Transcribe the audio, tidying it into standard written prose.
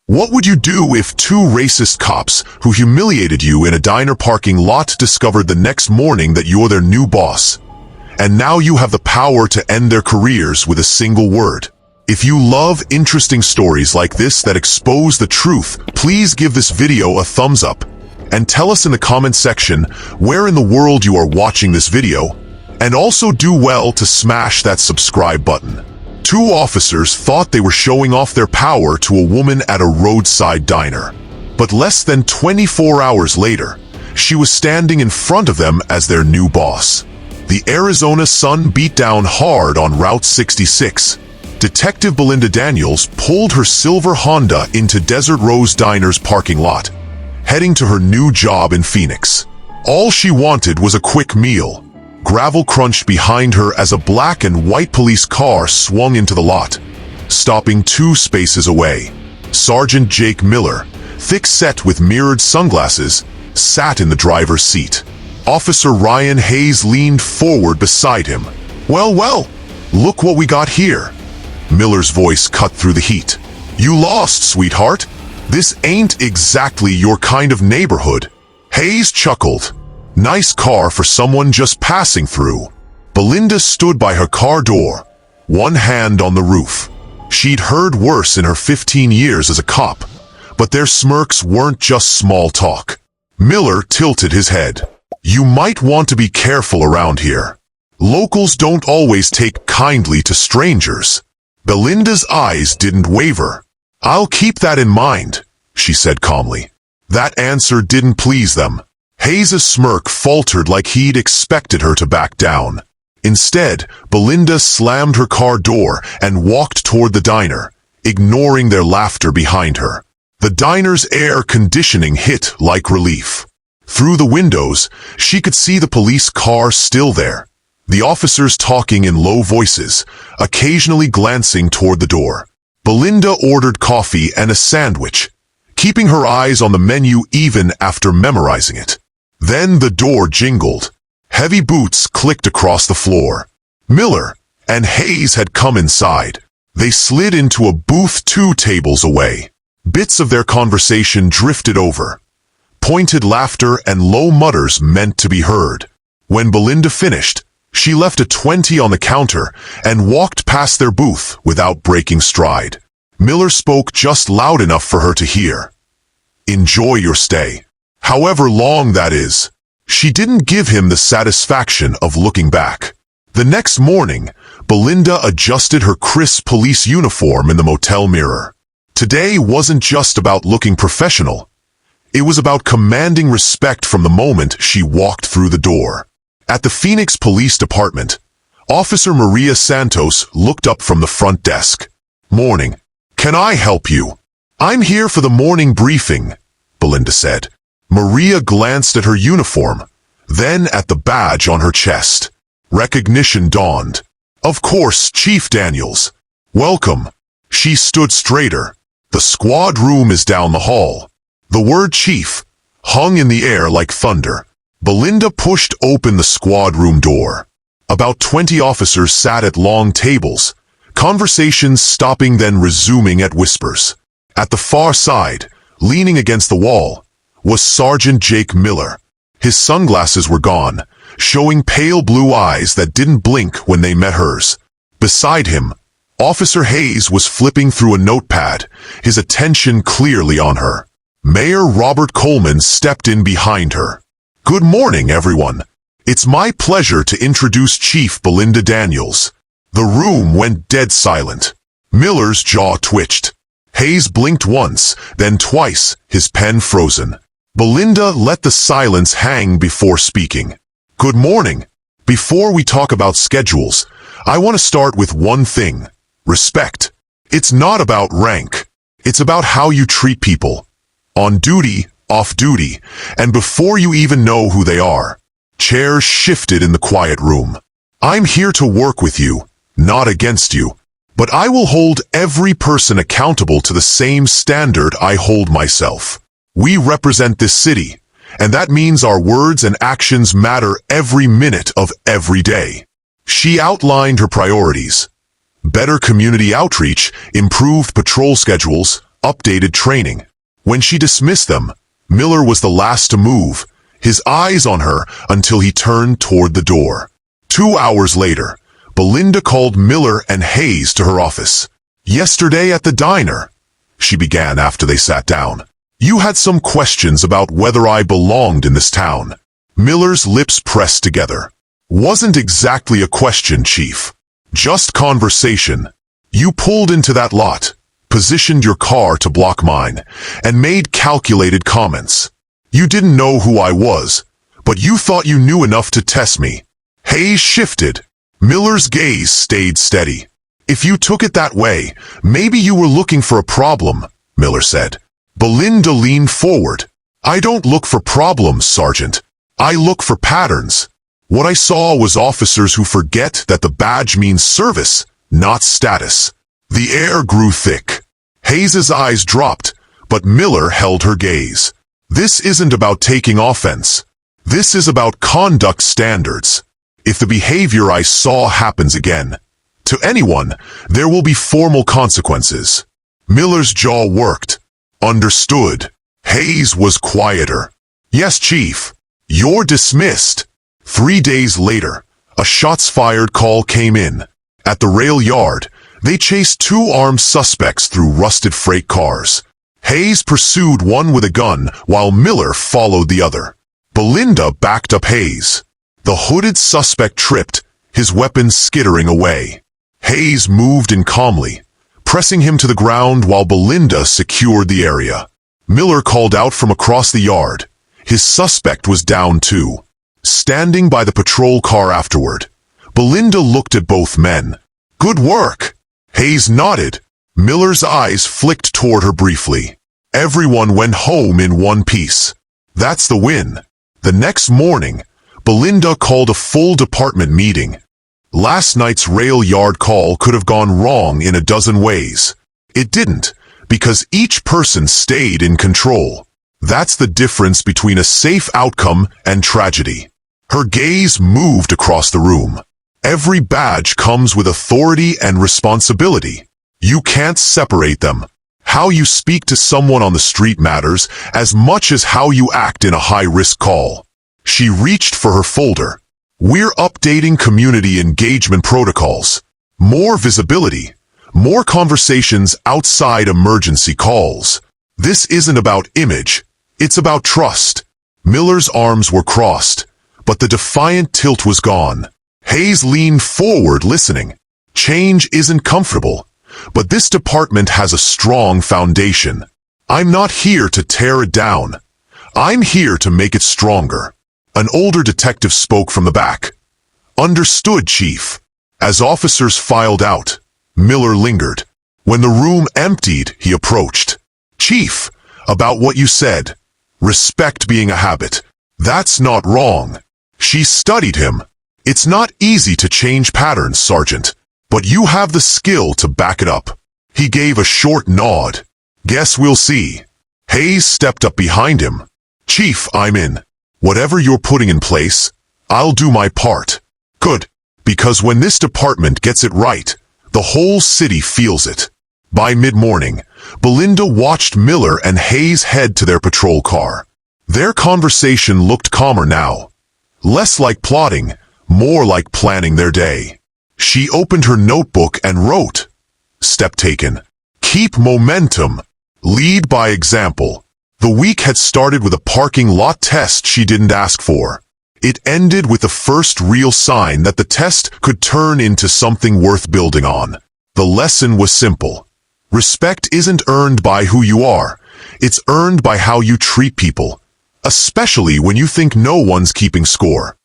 What would you do if two racist cops who humiliated you in a diner parking lot discovered the next morning that you're their new boss? And now you have the power to end their careers with a single word. If you love interesting stories like this that expose the truth, please give this video a thumbs up. And tell us in the comment section where in the world you are watching this video. And also do well to smash that subscribe button. Two officers thought they were showing off their power to a woman at a roadside diner. But less than 24 hours later, she was standing in front of them as their new boss. The Arizona sun beat down hard on Route 66. Detective Belinda Daniels pulled her silver Honda into Desert Rose Diner's parking lot, heading to her new job in Phoenix. All she wanted was a quick meal. Gravel crunched behind her as a black and white police car swung into the lot, stopping 2 spaces away. Sergeant Jake Miller, thick-set with mirrored sunglasses, sat in the driver's seat. Officer Ryan Hayes leaned forward beside him. Well, look what we got here." Miller's voice cut through the heat. "You lost, sweetheart. This ain't exactly your kind of neighborhood." Hayes chuckled. "Nice car for someone just passing through." Belinda stood by her car door, one hand on the roof. She'd heard worse in her 15 years as a cop, but their smirks weren't just small talk. Miller tilted his head. "You might want to be careful around here. Locals don't always take kindly to strangers." Belinda's eyes didn't waver. "I'll keep that in mind," she said calmly. That answer didn't please them. Hayes' smirk faltered like he'd expected her to back down. Instead, Belinda slammed her car door and walked toward the diner, ignoring their laughter behind her. The diner's air conditioning hit like relief. Through the windows, she could see the police car still there, the officers talking in low voices, occasionally glancing toward the door. Belinda ordered coffee and a sandwich, keeping her eyes on the menu even after memorizing it. Then the door jingled. Heavy boots clicked across the floor. Miller and Hayes had come inside. They slid into a booth 2 tables away. Bits of their conversation drifted over. Pointed laughter and low mutters meant to be heard. When Belinda finished, she left a 20 on the counter and walked past their booth without breaking stride. Miller spoke just loud enough for her to hear. "Enjoy your stay, however long that is." She didn't give him the satisfaction of looking back. The next morning, Belinda adjusted her crisp police uniform in the motel mirror. Today wasn't just about looking professional. It was about commanding respect from the moment she walked through the door. At the Phoenix Police Department, Officer Maria Santos looked up from the front desk. "Morning. Can I help you?" "I'm here for the morning briefing," Belinda said. Maria glanced at her uniform, then at the badge on her chest. Recognition dawned. "Of course, Chief Daniels. Welcome." She stood straighter. "The squad room is down the hall." The word chief hung in the air like thunder. Belinda pushed open the squad room door. About 20 officers sat at long tables, conversations stopping then resuming at whispers. At the far side, leaning against the wall, was Sergeant Jake Miller. His sunglasses were gone, showing pale blue eyes that didn't blink when they met hers. Beside him, Officer Hayes was flipping through a notepad, his attention clearly on her. Mayor Robert Coleman stepped in behind her. "Good morning, everyone. It's my pleasure to introduce Chief Belinda Daniels." The room went dead silent. Miller's jaw twitched. Hayes blinked once, then twice, his pen frozen. Belinda let the silence hang before speaking. "Good morning. Before we talk about schedules, I want to start with one thing: respect. It's not about rank. It's about how you treat people. On duty, off duty, and before you even know who they are." Chairs shifted in the quiet room. "I'm here to work with you, not against you. But I will hold every person accountable to the same standard I hold myself. We represent this city, and that means our words and actions matter every minute of every day." She outlined her priorities: better community outreach, improved patrol schedules, updated training. When she dismissed them, Miller was the last to move, his eyes on her until he turned toward the door. 2 hours later, Belinda called Miller and Hayes to her office. "Yesterday at the diner," she began after they sat down, "you had some questions about whether I belonged in this town." Miller's lips pressed together. "Wasn't exactly a question, Chief. Just conversation. You pulled into that lot, positioned your car to block mine, and made calculated comments. You didn't know who I was, but you thought you knew enough to test me." Hayes shifted. Miller's gaze stayed steady. "If you took it that way, maybe you were looking for a problem," Miller said. Belinda leaned forward. "I don't look for problems, Sergeant. I look for patterns. What I saw was officers who forget that the badge means service, not status." The air grew thick. Hayes's eyes dropped, but Miller held her gaze. "This isn't about taking offense. This is about conduct standards. If the behavior I saw happens again, to anyone, there will be formal consequences." Miller's jaw worked. "Understood." Hayes was quieter. "Yes, Chief. You're dismissed." 3 days later, a shots-fired call came in. At the rail yard, they chased 2 armed suspects through rusted freight cars. Hayes pursued one with a gun, while Miller followed the other. Belinda backed up Hayes. The hooded suspect tripped, his weapon skittering away. Hayes moved in calmly, pressing him to the ground while Belinda secured the area. Miller called out from across the yard. His suspect was down too. Standing by the patrol car afterward, Belinda looked at both men. "Good work." Hayes nodded. Miller's eyes flicked toward her briefly. Everyone went home in one piece. That's the win. The next morning, Belinda called a full department meeting. Last night's rail yard call could have gone wrong in a dozen ways. It didn't, because each person stayed in control. That's the difference between a safe outcome and tragedy. Her gaze moved across the room. Every badge comes with authority and responsibility. You can't separate them. How you speak to someone on the street matters as much as how you act in a high-risk call. She reached for her folder. "We're updating community engagement protocols. More visibility. More conversations outside emergency calls. This isn't about image. It's about trust." Miller's arms were crossed, but the defiant tilt was gone. Hayes leaned forward, listening. "Change isn't comfortable, but this department has a strong foundation. I'm not here to tear it down. I'm here to make it stronger." An older detective spoke from the back. "Understood, Chief." As officers filed out, Miller lingered. When the room emptied, he approached. "Chief, about what you said. Respect being a habit. That's not wrong." She studied him. "It's not easy to change patterns, Sergeant, but you have the skill to back it up." He gave a short nod. "Guess we'll see." Hayes stepped up behind him. "Chief, I'm in. Whatever you're putting in place, I'll do my part." "Good, because when this department gets it right, the whole city feels it." By mid-morning, Belinda watched Miller and Hayes head to their patrol car. Their conversation looked calmer now. Less like plotting, more like planning their day. She opened her notebook and wrote, "Step taken. Keep momentum. Lead by example." The week had started with a parking lot test she didn't ask for. It ended with the first real sign that the test could turn into something worth building on. The lesson was simple. Respect isn't earned by who you are. It's earned by how you treat people, especially when you think no one's keeping score.